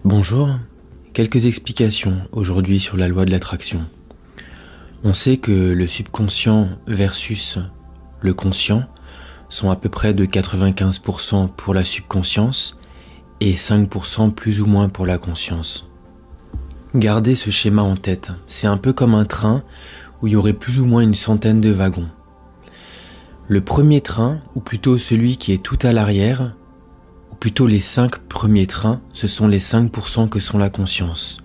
Bonjour, quelques explications aujourd'hui sur la loi de l'attraction. On sait que le subconscient versus le conscient sont à peu près de 95% pour la subconscience et 5% plus ou moins pour la conscience. Gardez ce schéma en tête, c'est un peu comme un train où il y aurait plus ou moins une centaine de wagons. Le premier train, ou plutôt celui qui est tout à l'arrière, ou plutôt les 5 premiers trains, ce sont les 5% que sont la conscience.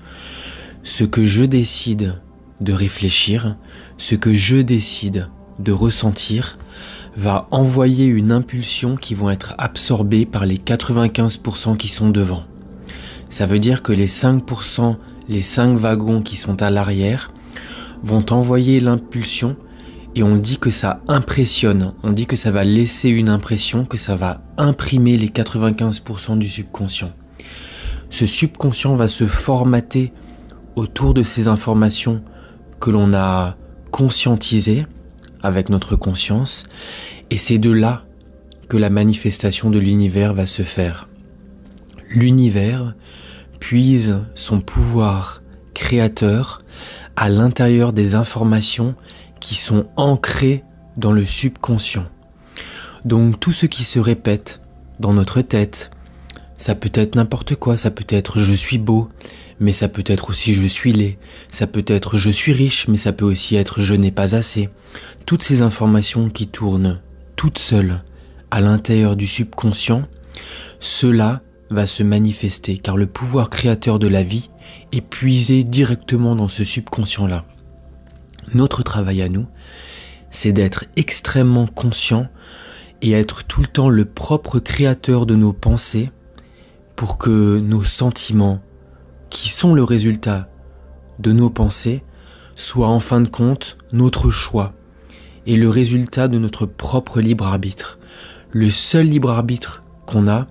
Ce que je décide de réfléchir, ce que je décide de ressentir, va envoyer une impulsion qui vont être absorbées par les 95% qui sont devant. Ça veut dire que les 5%, les 5 wagons qui sont à l'arrière, vont envoyer l'impulsion et on dit que ça impressionne, on dit que ça va laisser une impression, que ça va imprimer les 95% du subconscient. Ce subconscient va se formater autour de ces informations que l'on a conscientisées avec notre conscience et c'est de là que la manifestation de l'univers va se faire. L'univers puise son pouvoir créateur à l'intérieur des informations qui sont ancrées dans le subconscient. Donc tout ce qui se répète dans notre tête, ça peut être n'importe quoi, ça peut être je suis beau, mais ça peut être aussi je suis laid, ça peut être je suis riche, mais ça peut aussi être je n'ai pas assez. Toutes ces informations qui tournent toutes seules à l'intérieur du subconscient, cela va se manifester car le pouvoir créateur de la vie est puisé directement dans ce subconscient-là. Notre travail à nous, c'est d'être extrêmement conscient et être tout le temps le propre créateur de nos pensées pour que nos sentiments, qui sont le résultat de nos pensées, soient en fin de compte notre choix et le résultat de notre propre libre arbitre. Le seul libre arbitre qu'on a,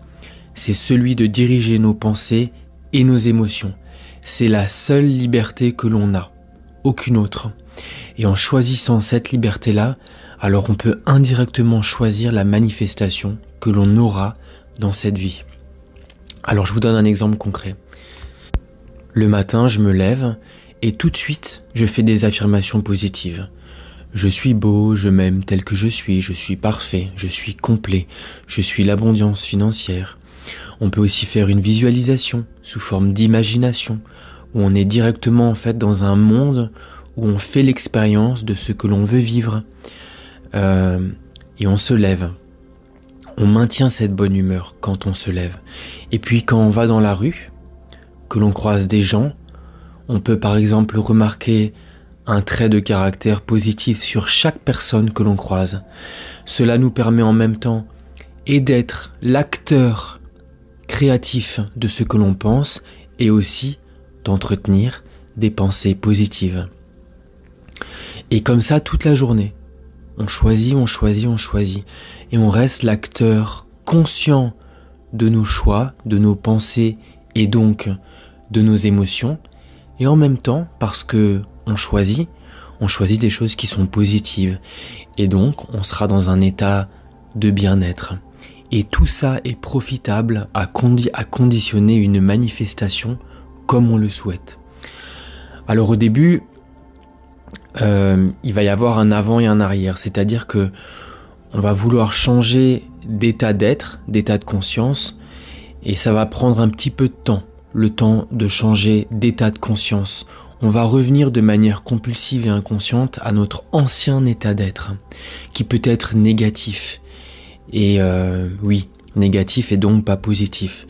c'est celui de diriger nos pensées et nos émotions. C'est la seule liberté que l'on a, aucune autre. Et en choisissant cette liberté-là, alors on peut indirectement choisir la manifestation que l'on aura dans cette vie. Alors je vous donne un exemple concret. Le matin, je me lève et tout de suite, je fais des affirmations positives. Je suis beau, je m'aime tel que je suis parfait, je suis complet, je suis l'abondance financière. On peut aussi faire une visualisation sous forme d'imagination, où on est directement en fait dans un monde où on fait l'expérience de ce que l'on veut vivre. Et on se lève. On maintient cette bonne humeur quand on se lève. Et puis quand on va dans la rue, que l'on croise des gens, on peut par exemple remarquer un trait de caractère positif sur chaque personne que l'on croise. Cela nous permet en même temps et d'être l'acteur créatif de ce que l'on pense et aussi d'entretenir des pensées positives. Et comme ça toute la journée, on choisit et on reste l'acteur conscient de nos choix, de nos pensées et donc de nos émotions. Et en même temps, parce que on choisit des choses qui sont positives et donc on sera dans un état de bien-être. Et tout ça est profitable à conditionner une manifestation comme on le souhaite. Alors au début, il va y avoir un avant et un arrière, c'est-à-dire que on va vouloir changer d'état d'être, d'état de conscience, et ça va prendre un petit peu de temps, le temps de changer d'état de conscience. On va revenir de manière compulsive et inconsciente à notre ancien état d'être, qui peut être négatif. Et oui, négatif et donc pas positif.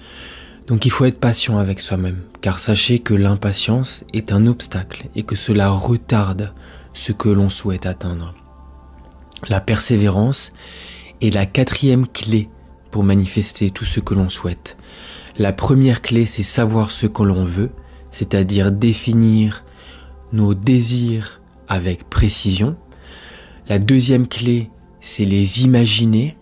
Donc il faut être patient avec soi-même, car sachez que l'impatience est un obstacle et que cela retarde ce que l'on souhaite atteindre. La persévérance est la 4e clé pour manifester tout ce que l'on souhaite. La première clé, c'est savoir ce que l'on veut, c'est-à-dire définir nos désirs avec précision. La 2e clé, c'est les imaginer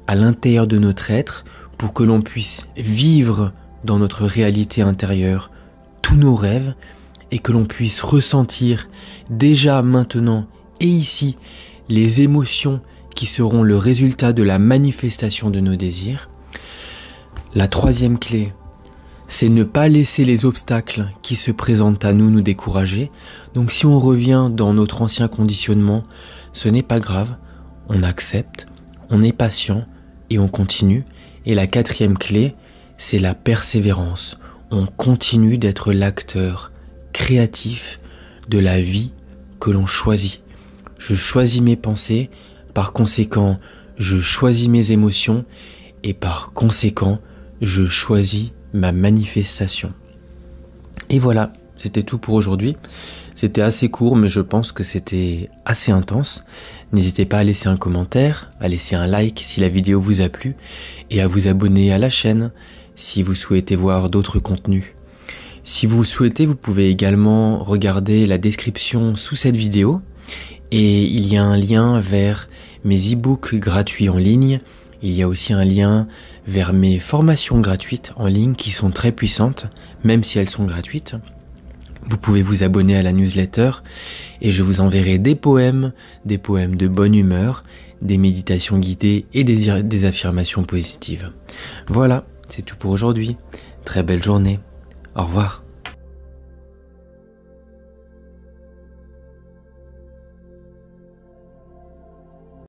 à l'intérieur de notre être pour que l'on puisse vivre dans notre réalité intérieure tous nos rêves et que l'on puisse ressentir déjà maintenant et ici les émotions qui seront le résultat de la manifestation de nos désirs. La 3e clé, c'est ne pas laisser les obstacles qui se présentent à nous décourager. Donc si on revient dans notre ancien conditionnement, ce n'est pas grave, on accepte, on est patient et on continue. Et la quatrième clé, c'est la persévérance. On continue d'être l'acteur créatif de la vie que l'on choisit. Je choisis mes pensées, par conséquent, je choisis mes émotions et par conséquent, je choisis ma manifestation. Et voilà, c'était tout pour aujourd'hui. C'était assez court, mais je pense que c'était assez intense. N'hésitez pas à laisser un commentaire, à laisser un like si la vidéo vous a plu et à vous abonner à la chaîne si vous souhaitez voir d'autres contenus. Si vous souhaitez, vous pouvez également regarder la description sous cette vidéo et il y a un lien vers mes e-books gratuits en ligne. Il y a aussi un lien vers mes formations gratuites en ligne qui sont très puissantes, même si elles sont gratuites. Vous pouvez vous abonner à la newsletter et je vous enverrai des poèmes de bonne humeur, des méditations guidées et des affirmations positives. Voilà, c'est tout pour aujourd'hui. Très belle journée. Au revoir.